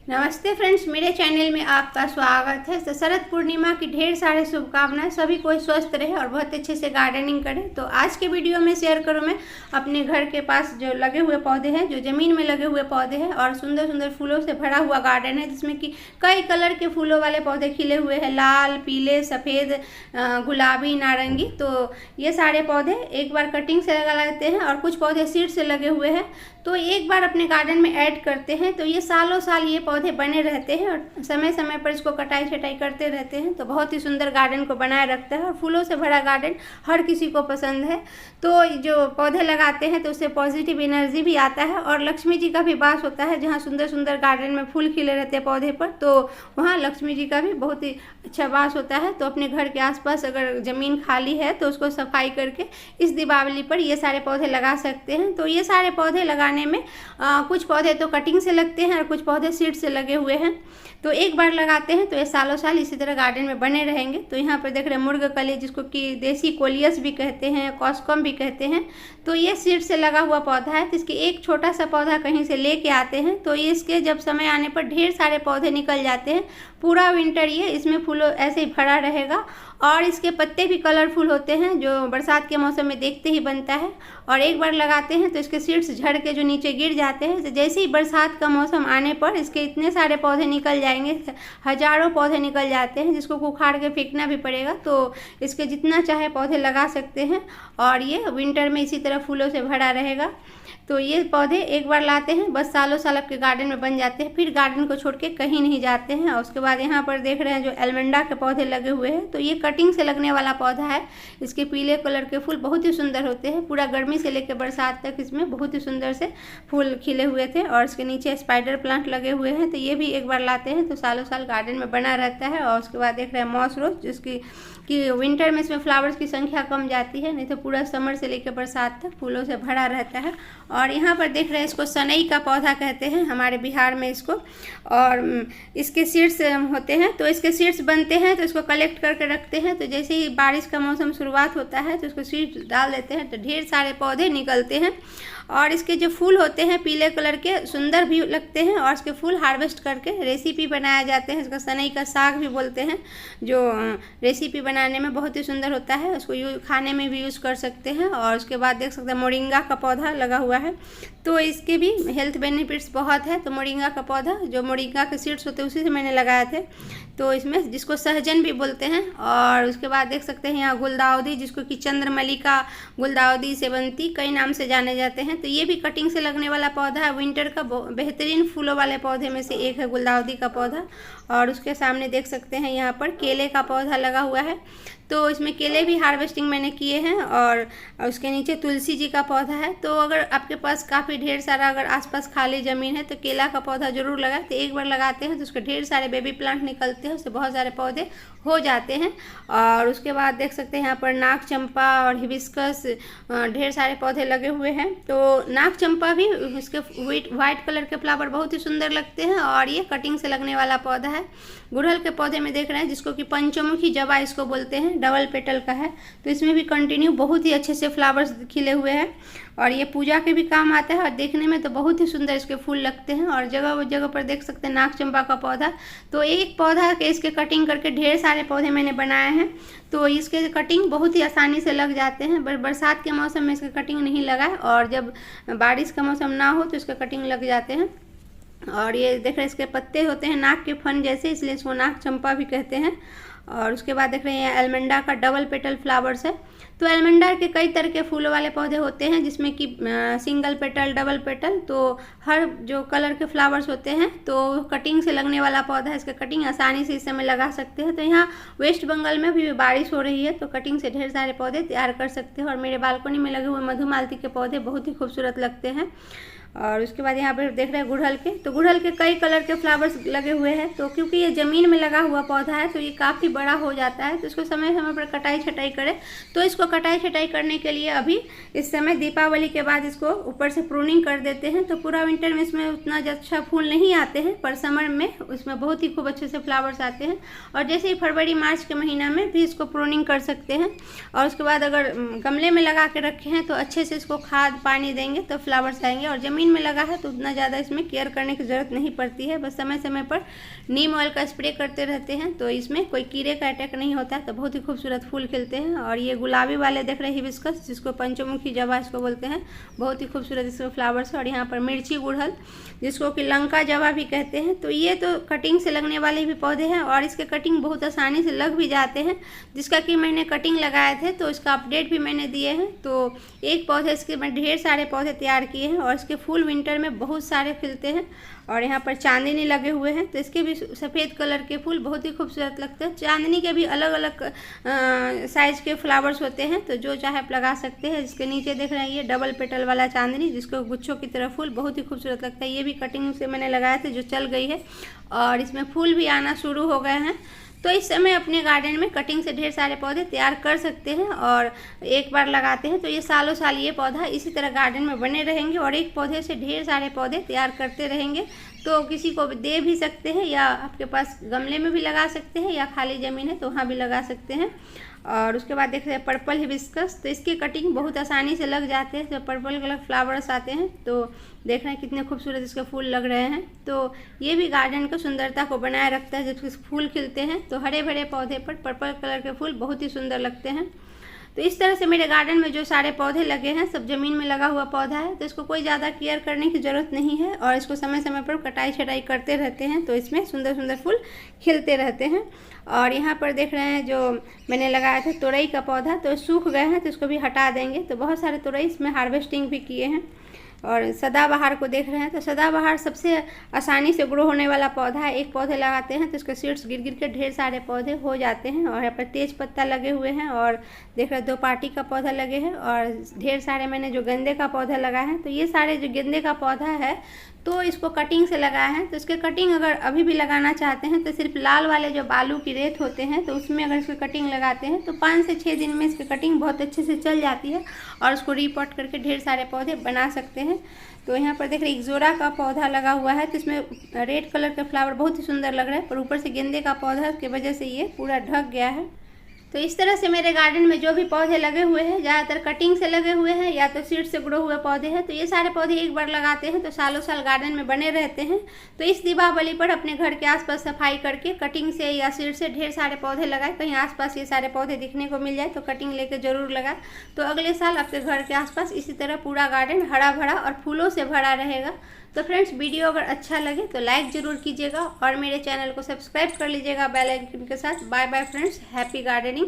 नमस्ते फ्रेंड्स, मेरे चैनल में आपका स्वागत है। तो शरद पूर्णिमा की ढेर सारे शुभकामनाएं। सभी कोई स्वस्थ रहे और बहुत अच्छे से गार्डनिंग करे। तो आज के वीडियो में शेयर करूं मैं अपने घर के पास जो लगे हुए पौधे हैं, जो ज़मीन में लगे हुए पौधे हैं और सुंदर सुंदर फूलों से भरा हुआ गार्डन है, जिसमें कि कई कलर के फूलों वाले पौधे खिले हुए हैं, लाल, पीले, सफ़ेद, गुलाबी, नारंगी। तो ये सारे पौधे एक बार कटिंग से लगा लेते हैं और कुछ पौधे सीड से लगे हुए हैं, तो एक बार अपने गार्डन में ऐड करते हैं तो ये सालों साल ये पौधे बने रहते हैं और समय समय पर इसको कटाई छटाई करते रहते हैं। तो बहुत ही सुंदर गार्डन को बनाए रखता है और फूलों से भरा गार्डन हर किसी को पसंद है। तो जो पौधे लगाते हैं तो उससे पॉजिटिव एनर्जी भी आता है और लक्ष्मी जी का भी वास होता है। जहाँ सुंदर सुंदर गार्डन में फूल खिले रहते हैं पौधे पर, तो वहाँ लक्ष्मी जी का भी बहुत ही अच्छा वास होता है। तो अपने घर के आसपास अगर ज़मीन खाली है तो उसको सफाई करके इस दीपावली पर ये सारे पौधे लगा सकते हैं। तो ये सारे पौधे लगाने में कुछ पौधे तो कटिंग से लगते हैं और कुछ पौधे सीड से लगे हुए हैं। तो एक बार लगाते हैं तो ये सालों साल इसी तरह गार्डन में बने रहेंगे। तो यहाँ पर देख रहे हैं मुर्गकली, जिसको कि देसी कोलियस भी कहते हैं, कॉस्कम भी कहते हैं। तो ये सीड से लगा हुआ पौधा है। तो इसके एक छोटा सा पौधा कहीं से लेके आते हैं तो ये इसके जब समय आने पर ढेर सारे पौधे निकल जाते हैं। पूरा विंटर ये इसमें फूलों ऐसे ही भरा रहेगा और इसके पत्ते भी कलरफुल होते हैं, जो बरसात के मौसम में देखते ही बनता है। और एक बार लगाते हैं तो इसके सीड्स झड़ के जो नीचे गिर जाते हैं। तो जैसे ही बरसात का मौसम आने पर इसके इतने सारे पौधे निकल जाएंगे, हजारों पौधे निकल जाते हैं, जिसको उखाड़ के फेंकना भी पड़ेगा। तो इसके जितना चाहे पौधे लगा सकते हैं और ये विंटर में इसी तरह फूलों से भरा रहेगा। तो ये पौधे एक बार लाते हैं, बस सालों साल आपके गार्डन में बन जाते हैं, फिर गार्डन को छोड़ के कहीं नहीं जाते हैं। और उसके बाद यहाँ पर देख रहे हैं जो एल्मंडा के पौधे लगे हुए हैं। तो ये कटिंग से लगने वाला पौधा है। इसके पीले कलर के फूल बहुत ही सुंदर होते हैं। पूरा गर्मी से लेकर बरसात तक इसमें बहुत ही सुंदर से फूल खिले हुए थे। और इसके नीचे स्पाइडर प्लांट लगे हुए हैं। तो ये भी एक बार लाते हैं तो सालों साल गार्डन में बना रहता है। और उसके बाद देख रहे हैं मॉस रोज, जिसकी कि विंटर में इसमें फ्लावर्स की संख्या कम जाती है, नहीं तो पूरा समर से लेकर बरसात तक फूलों से भरा रहता है। और यहाँ पर देख रहे हैं इसको सनई का पौधा कहते हैं हमारे बिहार में इसको। और इसके सीड्स होते हैं, तो इसके सीड्स बनते हैं तो इसको कलेक्ट करके रखते हैं। तो जैसे ही बारिश का मौसम शुरुआत होता है तो इसको सीड्स डाल देते हैं तो ढेर सारे पौधे निकलते हैं। और इसके जो फूल होते हैं पीले कलर के, सुंदर भी लगते हैं। और इसके फूल हार्वेस्ट करके रेसिपी बनाया जाते हैं। इसका सनई का साग भी बोलते हैं, जो रेसिपी बनाने में बहुत ही सुंदर होता है। उसको खाने में भी यूज़ कर सकते हैं। और उसके बाद देख सकते हैं मोरिंगा का पौधा लगा हुआ है। तो इसके भी हेल्थ बेनिफिट्स बहुत है। तो मोरिंगा का पौधा, जो मोरिंगा के सीड्स होते हैं उसी से मैंने लगाए थे। तो इसमें जिसको सहजन भी बोलते हैं। और उसके बाद देख सकते हैं यहाँ गुलदाउदी, जिसको कि चंद्रमल्लिका, गुलदाउदी, सेवंती कई नाम से जाने जाते हैं। तो ये भी कटिंग से लगने वाला पौधा है। विंटर का बेहतरीन फूलों वाले पौधे में से एक है गुलदाउदी का पौधा। और उसके सामने देख सकते हैं यहाँ पर केले का पौधा लगा हुआ है। तो इसमें केले भी हार्वेस्टिंग मैंने किए हैं। और उसके नीचे तुलसी जी का पौधा है। तो अगर आपके पास काफ़ी ढेर सारा अगर आसपास खाली ज़मीन है तो केला का पौधा ज़रूर लगाए। तो एक बार लगाते हैं तो उसके ढेर सारे बेबी प्लांट निकलते हैं, उससे बहुत सारे पौधे हो जाते हैं। और उसके बाद देख सकते हैं यहाँ पर नाग चंपा और हिबिस्कस, ढेर सारे पौधे लगे हुए हैं। तो नाग चंपा भी, इसके वाइट कलर के फ्लावर बहुत ही सुंदर लगते हैं और ये कटिंग से लगने वाला पौधा है। गुड़हल के पौधे में देख रहे हैं, जिसको कि पंचमुखी जबा इसको बोलते हैं, डबल पेटल का है। तो इसमें भी कंटिन्यू बहुत ही अच्छे से फ्लावर्स खिले हुए हैं और ये पूजा के भी काम आता है और देखने में तो बहुत ही सुंदर इसके फूल लगते हैं। और जगह जगह पर देख सकते हैं नाग चंपा का पौधा। तो एक पौधा के इसके कटिंग करके ढेर सारे पौधे मैंने बनाए हैं। तो इसके कटिंग बहुत ही आसानी से लग जाते हैं। बरसात के मौसम में इसका कटिंग नहीं लगा है और जब बारिश का मौसम ना हो तो इसका कटिंग लग जाते हैं। और ये देख रहे हैं इसके पत्ते होते हैं नाक के फन जैसे, इसलिए इसको नाग चंपा भी कहते हैं। और उसके बाद देख रहे हैं एल्मंडा का डबल पेटल फ्लावर्स है। तो एल्मंडा के कई तरह के फूलों वाले पौधे होते हैं, जिसमें कि सिंगल पेटल, डबल पेटल। तो हर जो कलर के फ्लावर्स होते हैं तो कटिंग से लगने वाला पौधा है। इसका कटिंग आसानी से इस समय लगा सकते हैं। तो यहाँ वेस्ट बंगाल में भी बारिश हो रही है तो कटिंग से ढेर सारे पौधे तैयार कर सकते हैं। और मेरे बालकनी में लगे हुए मधुमालती के पौधे बहुत ही खूबसूरत लगते हैं। और उसके बाद यहाँ पर देख रहे हैं गुड़हल के। तो गुड़हल के कई कलर के फ्लावर्स लगे हुए हैं। तो क्योंकि ये ज़मीन में लगा हुआ पौधा है तो ये काफ़ी बड़ा हो जाता है। तो इसको समय समय पर कटाई छटाई करें। तो इसको कटाई छटाई करने के लिए अभी इस समय दीपावली के बाद इसको ऊपर से प्रूनिंग कर देते हैं। तो पूरा विंटर में इसमें उतना अच्छा फूल नहीं आते हैं, पर समर में उसमें बहुत ही खूब अच्छे से फ्लावर्स आते हैं। और जैसे ही फरवरी मार्च के महीना में भी इसको प्रूनिंग कर सकते हैं। और उसके बाद अगर गमले में लगा के रखे हैं तो अच्छे से इसको खाद पानी देंगे तो फ्लावर्स आएंगे। और ज़मीन में लगा है तो उतना ज़्यादा इसमें केयर करने की ज़रूरत नहीं पड़ती है। बस समय समय पर नीम ऑयल का स्प्रे करते रहते हैं तो इसमें कोई कीड़े का अटैक नहीं होता है। तो बहुत ही खूबसूरत फूल खिलते हैं। और ये गुलाबी वाले देख रहे हैं हिबिस्कस, जिसको पंचमुखी जवा इसको बोलते हैं, बहुत ही खूबसूरत इसके फ्लावर्स है। और यहाँ पर मिर्ची गुड़हल, जिसको कि लंका जवा भी कहते हैं। तो ये तो कटिंग से लगने वाले भी पौधे हैं और इसके कटिंग बहुत आसानी से लग भी जाते हैं, जिसका कि मैंने कटिंग लगाए थे तो इसका अपडेट भी मैंने दिए हैं। तो एक पौधे इसके मैं ढेर सारे पौधे तैयार किए हैं और इसके फूल विंटर में बहुत सारे खिलते हैं। और यहाँ पर चांदनी लगे हुए हैं तो इसके भी सफ़ेद कलर के फूल बहुत ही खूबसूरत लगते हैं। चांदनी के भी अलग अलग साइज़ के फ्लावर्स होते हैं, तो जो चाहे आप लगा सकते हैं। इसके नीचे देख रहे हैं ये डबल पेटल वाला चांदनी, जिसको गुच्छों की तरह फूल बहुत ही खूबसूरत लगता है। ये भी कटिंग से मैंने लगाए थे जो चल गई है और इसमें फूल भी आना शुरू हो गए हैं। तो इस समय अपने गार्डन में कटिंग से ढेर सारे पौधे तैयार कर सकते हैं और एक बार लगाते हैं तो ये सालों साल ये पौधा इसी तरह गार्डन में बने रहेंगे और एक पौधे से ढेर सारे पौधे तैयार करते रहेंगे। तो किसी को दे भी सकते हैं या आपके पास गमले में भी लगा सकते हैं या खाली ज़मीन है तो वहाँ भी लगा सकते हैं। और उसके बाद देख रहे हैं पर्पल हिबिस्कस, तो इसकी कटिंग बहुत आसानी से लग जाते हैं। जब पर्पल कलर फ्लावर्स आते हैं तो देख रहे हैं कितने खूबसूरत इसके फूल लग रहे हैं। तो ये भी गार्डन को सुंदरता को बनाए रखता है। जब फूल खिलते हैं तो हरे भरे पौधे पर पर्पल कलर के फूल बहुत ही सुंदर लगते हैं। तो इस तरह से मेरे गार्डन में जो सारे पौधे लगे हैं सब ज़मीन में लगा हुआ पौधा है, तो इसको कोई ज़्यादा केयर करने की ज़रूरत नहीं है और इसको समय समय पर कटाई छटाई करते रहते हैं तो इसमें सुंदर सुंदर फूल खिलते रहते हैं। और यहाँ पर देख रहे हैं जो मैंने लगाया था तुरई का पौधा, तो सूख गए हैं तो इसको भी हटा देंगे। तो बहुत सारे तुरई इसमें हार्वेस्टिंग भी किए हैं। और सदाबहार को देख रहे हैं तो सदाबहार सबसे आसानी से ग्रो होने वाला पौधा है। एक पौधे लगाते हैं तो इसके सीड्स गिर गिर के ढेर सारे पौधे हो जाते हैं। और यहाँ पर तेज पत्ता लगे हुए हैं और देख रहे हैं 2 पार्टी का पौधा लगे हैं और ढेर सारे मैंने जो गेंदे का पौधा लगाया है। तो ये सारे जो गेंदे का पौधा है तो इसको कटिंग से लगाया है। तो इसके कटिंग अगर अभी भी लगाना चाहते हैं तो सिर्फ लाल वाले जो बालू की रेत होते हैं तो उसमें अगर इसकी कटिंग लगाते हैं तो 5 से 6 दिन में इसकी कटिंग बहुत अच्छे से चल जाती है और उसको रीपॉट करके ढेर सारे पौधे बना सकते हैं। तो यहाँ पर देख रहे इक्ज़ोरा का पौधा लगा हुआ है तो इसमें रेड कलर के फ्लावर बहुत ही सुंदर लग रहा है, पर ऊपर से गेंदे का पौधा की वजह से ये पूरा ढक गया है। तो इस तरह से मेरे गार्डन में जो भी पौधे लगे हुए हैं ज़्यादातर कटिंग से लगे हुए हैं या तो सीड से ग्रो हुए पौधे हैं। तो ये सारे पौधे एक बार लगाते हैं तो सालों साल गार्डन में बने रहते हैं। तो इस दीपावली पर अपने घर के आसपास सफाई करके कटिंग से या सीड से ढेर सारे पौधे लगाए। कहीं आसपास ये सारे पौधे दिखने को मिल जाए तो कटिंग लेकर ज़रूर लगाए। तो अगले साल आपके घर के आसपास इसी तरह पूरा गार्डन हरा भरा और फूलों से भरा रहेगा। तो फ्रेंड्स, वीडियो अगर अच्छा लगे तो लाइक ज़रूर कीजिएगा और मेरे चैनल को सब्सक्राइब कर लीजिएगा बेल आइकन के साथ। Bye bye friends, happy gardening.